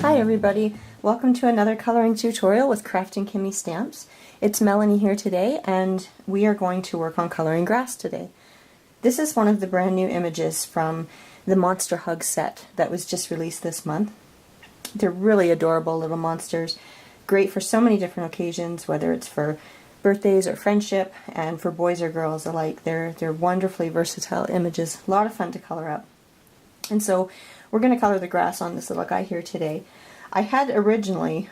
Hi everybody, welcome to another coloring tutorial with Kraftin Kimmie stamps. It's Melanie here today and we are going to work on coloring grass today. This is one of the brand new images from the Monster Hug set that was just released this month. They're really adorable little monsters, great for so many different occasions, whether it's for birthdays or friendship, and for boys or girls alike. They're wonderfully versatile images, a lot of fun to color up. And so we're going to color the grass on this little guy here today. I had originally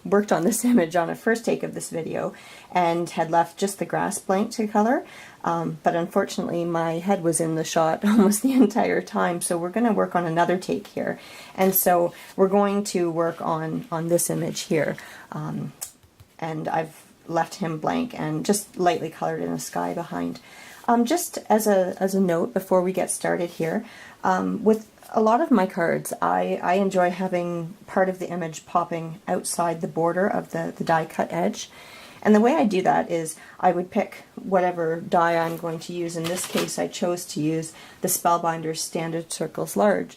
worked on this image on a first take of this video and had left just the grass blank to color, but unfortunately my head was in the shot almost the entire time, so we're going to work on another take here. And so we're going to work on this image here, and I've left him blank and just lightly colored in a sky behind. Just as a note before we get started here, with a lot of my cards, I enjoy having part of the image popping outside the border of the die cut edge. And the way I do that is I would pick whatever die I'm going to use. In this case I chose to use the Spellbinder's Standard Circles Large.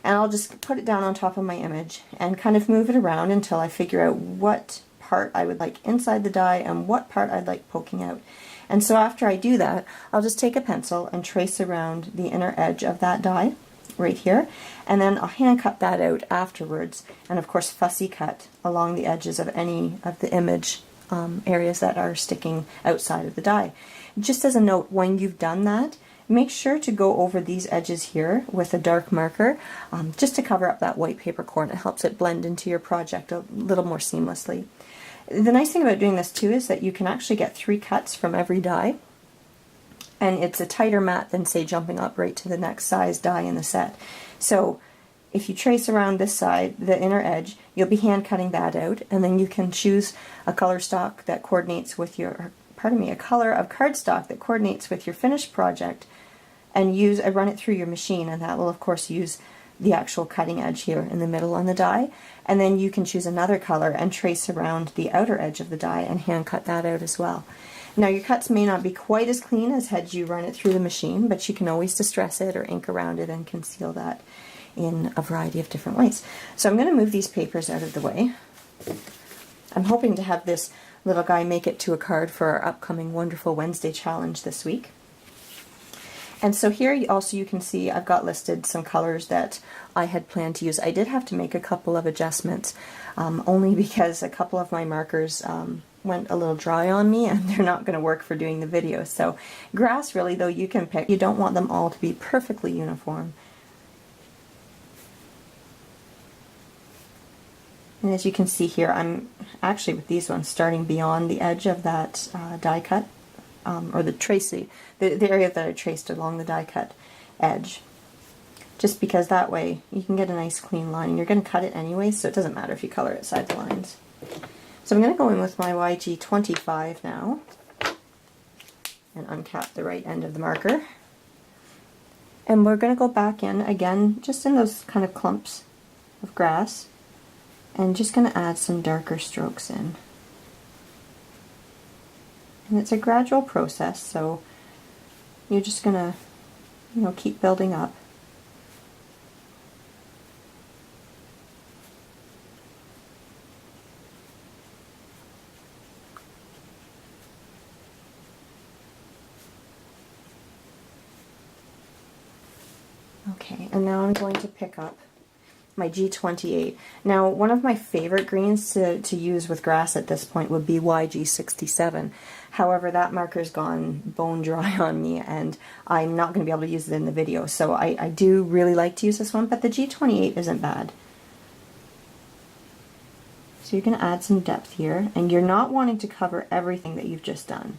And I'll just put it down on top of my image and kind of move it around until I figure out what part I would like inside the die and what part I'd like poking out. And so after I do that, I'll just take a pencil and trace around the inner edge of that die right here, and then I'll hand cut that out afterwards, and of course fussy cut along the edges of any of the image areas that are sticking outside of the die. Just as a note, when you've done that, make sure to go over these edges here with a dark marker, just to cover up that white paper core, and it helps it blend into your project a little more seamlessly. The nice thing about doing this too is that you can actually get 3 cuts from every die, and it's a tighter mat than, say, jumping up right to the next size die in the set. So if you trace around this side, the inner edge, you'll be hand cutting that out, and then you can choose a color stock that coordinates with your, a color of cardstock that coordinates with your finished project, and run it through your machine, and that will of course use the actual cutting edge here in the middle on the die. And then you can choose another color and trace around the outer edge of the die and hand cut that out as well. Now your cuts may not be quite as clean as had you run it through the machine, but you can always distress it or ink around it and conceal that in a variety of different ways. So I'm going to move these papers out of the way. I'm hoping to have this little guy make it to a card for our upcoming Wonderful Wednesday challenge this week. And so here you can see I've got listed some colors that I had planned to use. I did have to make a couple of adjustments, only because a couple of my markers went a little dry on me and they're not going to work for doing the video. So grass, really, though, you can pick. You don't want them all to be perfectly uniform. And as you can see here, I'm actually with these ones starting beyond the edge of that die cut, or the area that I traced along the die cut edge, just because that way you can get a nice clean line, and you're going to cut it anyway, so it doesn't matter if you color it side the lines. So I'm going to go in with my YG25 now and uncap the right end of the marker, and we're going to go back in again just in those kind of clumps of grass, and just going to add some darker strokes in. And it's a gradual process, so you're just going to, keep building up. Okay, and now I'm going to pick up my G28. Now, one of my favorite greens to use with grass at this point would be YG67. However, that marker's gone bone dry on me, and I'm not going to be able to use it in the video. So I do really like to use this one, but the G28 isn't bad. So you're going to add some depth here, and you're not wanting to cover everything that you've just done.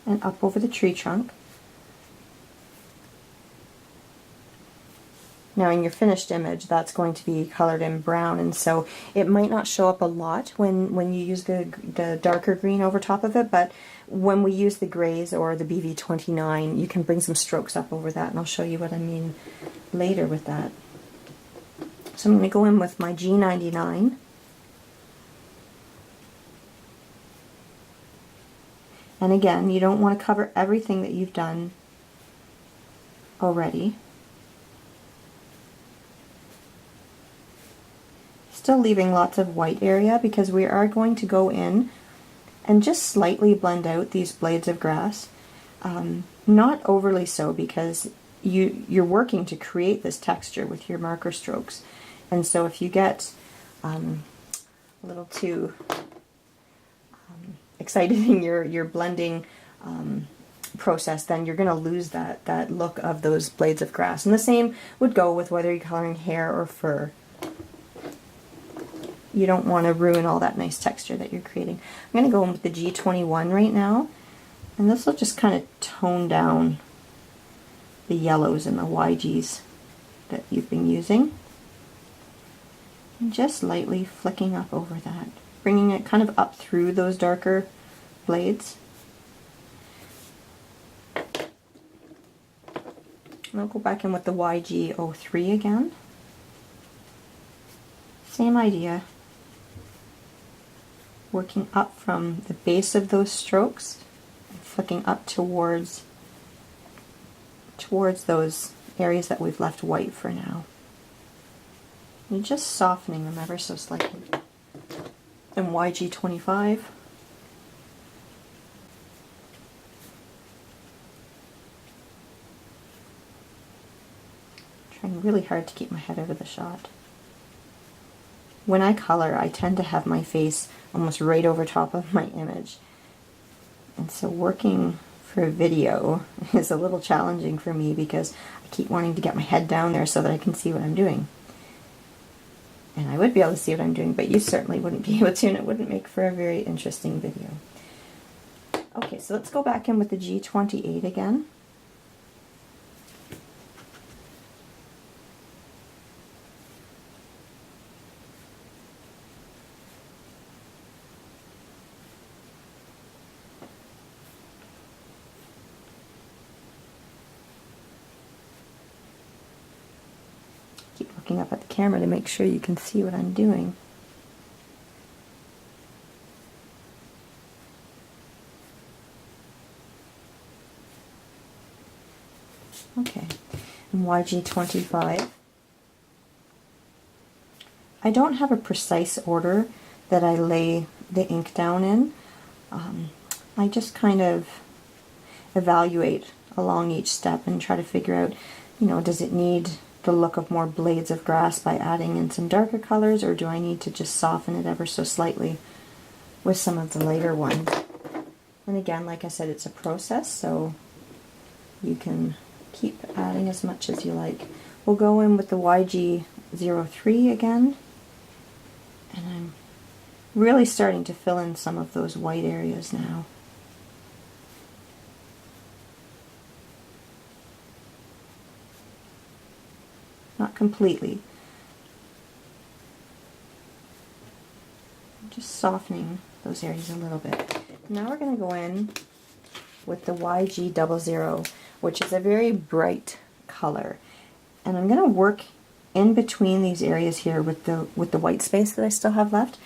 And up over the tree trunk. Now in your finished image, that's going to be colored in brown, and so it might not show up a lot when you use the darker green over top of it, but when we use the grays or the BV29, you can bring some strokes up over that, and I'll show you what I mean later with that. So I'm going to go in with my G99. And again, you don't want to cover everything that you've done already. Still leaving lots of white area because we are going to go in and just slightly blend out these blades of grass. Not overly so, because you're working to create this texture with your marker strokes. And so if you get a little too excited in your blending process, then you're going to lose that look of those blades of grass. And the same would go with whether you're coloring hair or fur. You don't want to ruin all that nice texture that you're creating. I'm going to go in with the G21 right now, and this will just kind of tone down the yellows and the YGs that you've been using. And just lightly flicking up over that, bringing it kind of up through those darker blades. And I'll go back in with the YG03 again. Same idea. Working up from the base of those strokes, and flicking up towards those areas that we've left white for now. And just softening them ever so slightly. And YG25. Trying really hard to keep my head out of the shot. When I color, I tend to have my face almost right over top of my image. And so working for a video is a little challenging for me because I keep wanting to get my head down there so that I can see what I'm doing. And I would be able to see what I'm doing, but you certainly wouldn't be able to, and it wouldn't make for a very interesting video. Okay, so let's go back in with the G28 again. Keep looking up at the camera to make sure you can see what I'm doing. Okay, and YG25. I don't have a precise order that I lay the ink down in. I just kind of evaluate along each step and try to figure out, you know, does it need the look of more blades of grass by adding in some darker colors, or do I need to just soften it ever so slightly with some of the lighter ones? And again, like I said, it's a process, so you can keep adding as much as you like. We'll go in with the YG03 again, and I'm really starting to fill in some of those white areas now. Not completely. Just softening those areas a little bit. Now we're going to go in with the YG00, which is a very bright color. And I'm going to work in between these areas here with the white space that I still have left.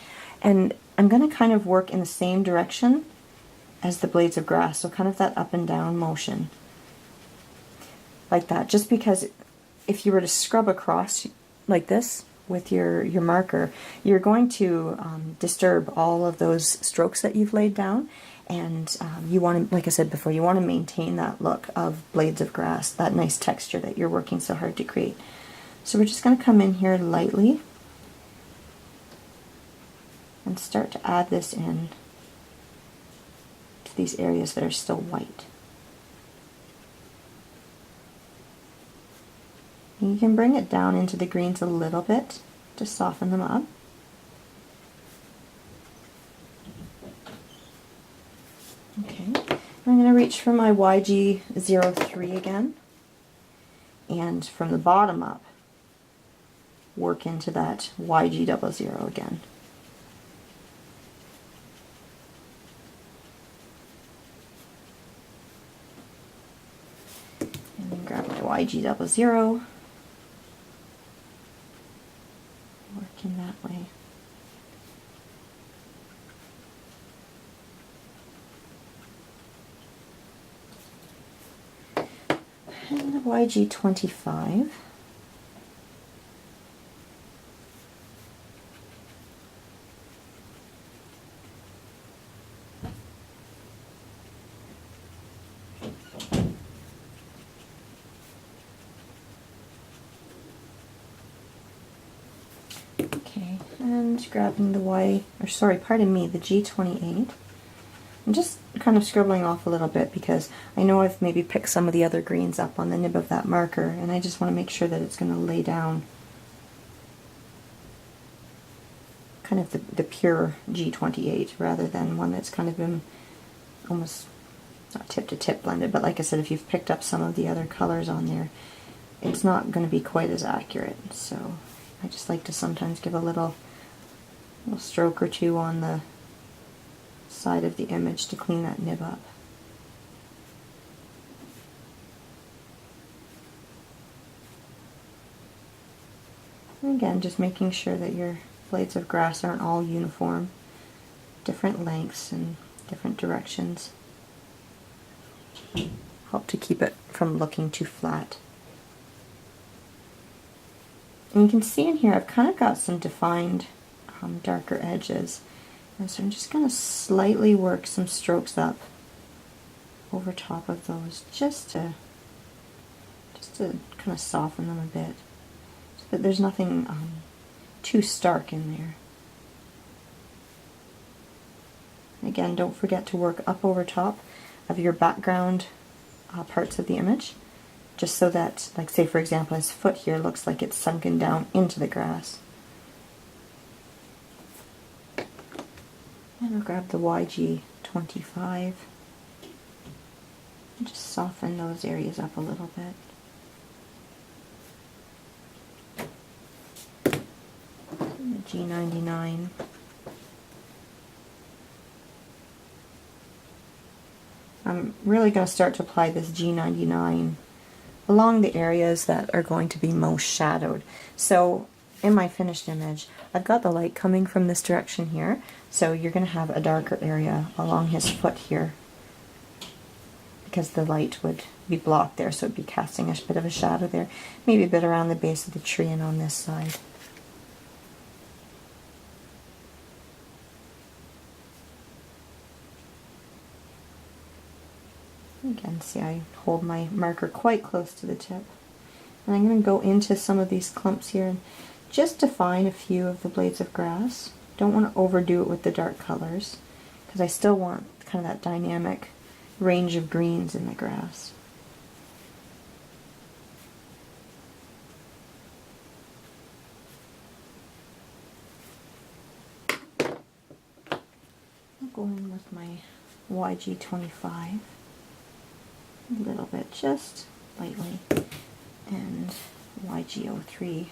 And I'm going to kind of work in the same direction as the blades of grass, so kind of that up and down motion. Like that, just because if you were to scrub across like this with your marker, you're going to disturb all of those strokes that you've laid down, and you want to, like I said before, you want to maintain that look of blades of grass, that nice texture that you're working so hard to create. So we're just going to come in here lightly and start to add this in to these areas that are still white. And you can bring it down into the greens a little bit to soften them up. Okay, I'm going to reach for my YG03 again, and from the bottom up, work into that YG00 again. And then grab my YG00, work in that way. And the YG25. Okay, and grabbing the the G28. I'm just kind of scribbling off a little bit because I know I've maybe picked some of the other greens up on the nib of that marker, and I just want to make sure that it's going to lay down kind of the pure G28 rather than one that's kind of been almost not tip to tip blended, but like I said, if you've picked up some of the other colors on there, it's not going to be quite as accurate. So I just like to sometimes give a little stroke or two on the side of the image to clean that nib up. And again, just making sure that your blades of grass aren't all uniform, different lengths and different directions. Help to keep it from looking too flat. And you can see in here I've kind of got some defined darker edges. And so I'm just going to slightly work some strokes up over top of those just to kind of soften them a bit, so that there's nothing too stark in there. And again, don't forget to work up over top of your background parts of the image, just so that, like say for example, his foot here looks like it's sunken down into the grass. And I'll grab the YG25 and just soften those areas up a little bit. And the G99. I'm really going to start to apply this G99 along the areas that are going to be most shadowed. So in my finished image, I've got the light coming from this direction here, so you're going to have a darker area along his foot here because the light would be blocked there, so it'd be casting a bit of a shadow there, maybe a bit around the base of the tree and on this side. Again, see, I hold my marker quite close to the tip. And I'm going to go into some of these clumps here and just define a few of the blades of grass. Don't want to overdo it with the dark colors, because I still want kind of that dynamic range of greens in the grass. I'll go in with my YG25 a little bit, just lightly, and YG03.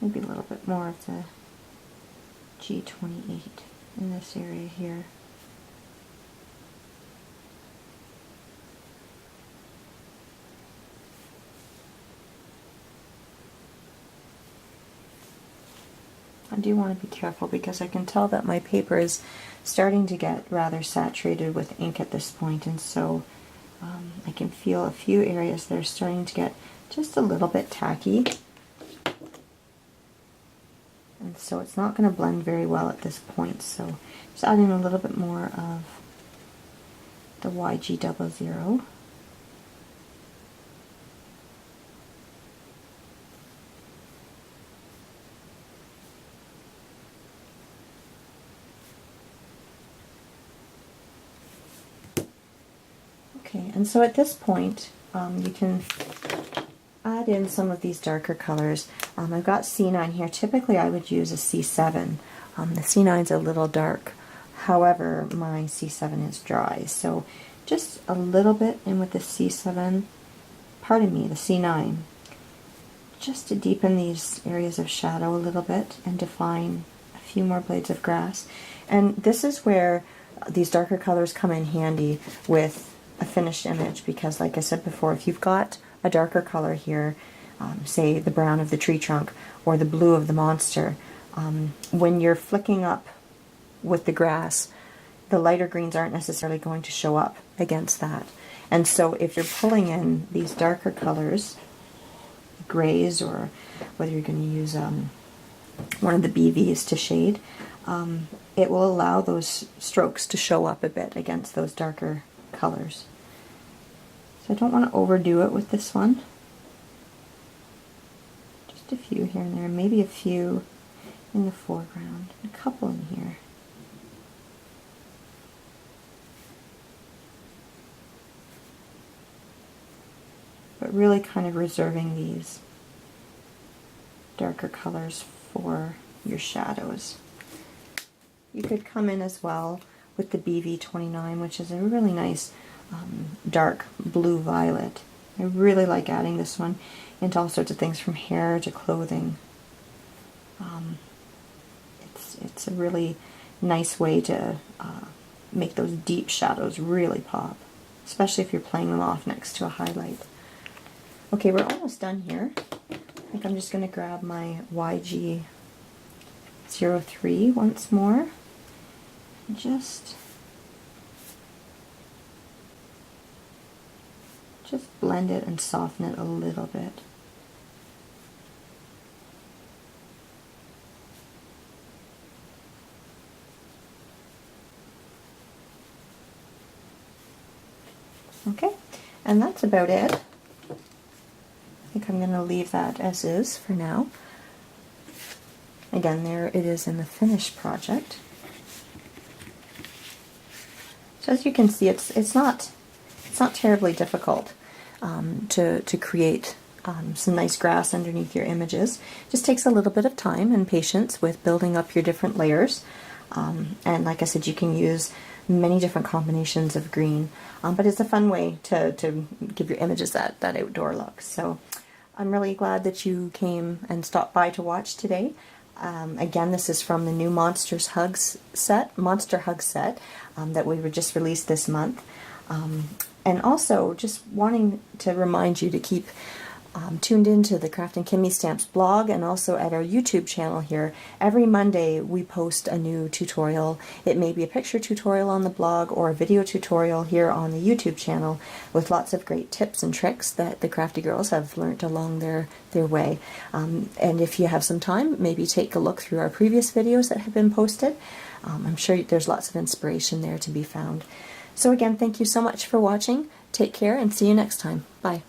maybe a little bit more of the G28 in this area here. I do want to be careful because I can tell that my paper is starting to get rather saturated with ink at this point, and so I can feel a few areas that are starting to get just a little bit tacky, and so it's not going to blend very well at this point. So just adding a little bit more of the YG00. Okay, and so at this point, you can add in some of these darker colors. I've got C9 here. Typically I would use a C7. The C9 is a little dark. However, my C7 is dry. So just a little bit in with the C7, pardon me, the C9, just to deepen these areas of shadow a little bit and define a few more blades of grass. And this is where these darker colors come in handy with a finished image, because like I said before, if you've got a darker color here, say the brown of the tree trunk or the blue of the monster, when you're flicking up with the grass, the lighter greens aren't necessarily going to show up against that. And so if you're pulling in these darker colors, grays, or whether you're going to use one of the BVs to shade, it will allow those strokes to show up a bit against those darker colors. So I don't want to overdo it with this one. Just a few here and there, maybe a few in the foreground, a couple in here. But really kind of reserving these darker colors for your shadows. You could come in as well with the BV29, which is a really nice dark blue violet. I really like adding this one into all sorts of things from hair to clothing. It's a really nice way to make those deep shadows really pop, especially if you're playing them off next to a highlight. Okay, we're almost done here. I think I'm just going to grab my YG03 once more. Just blend it and soften it a little bit. Okay, and that's about it. I think I'm going to leave that as is for now. Again, there it is in the finished project. So as you can see, it's not terribly difficult to create some nice grass underneath your images. It just takes a little bit of time and patience with building up your different layers. And like I said, you can use many different combinations of green, but it's a fun way to give your images that outdoor look. So I'm really glad that you came and stopped by to watch today. Again, this is from the new Monster Hug set that we were just released this month. And also, just wanting to remind you to keep tuned into the Kraftin Kimmie Stamps blog and also at our YouTube channel here. Every Monday we post a new tutorial. It may be a picture tutorial on the blog or a video tutorial here on the YouTube channel with lots of great tips and tricks that the crafty girls have learnt along their way. And if you have some time, maybe take a look through our previous videos that have been posted. I'm sure there's lots of inspiration there to be found. So again, thank you so much for watching. Take care and see you next time. Bye.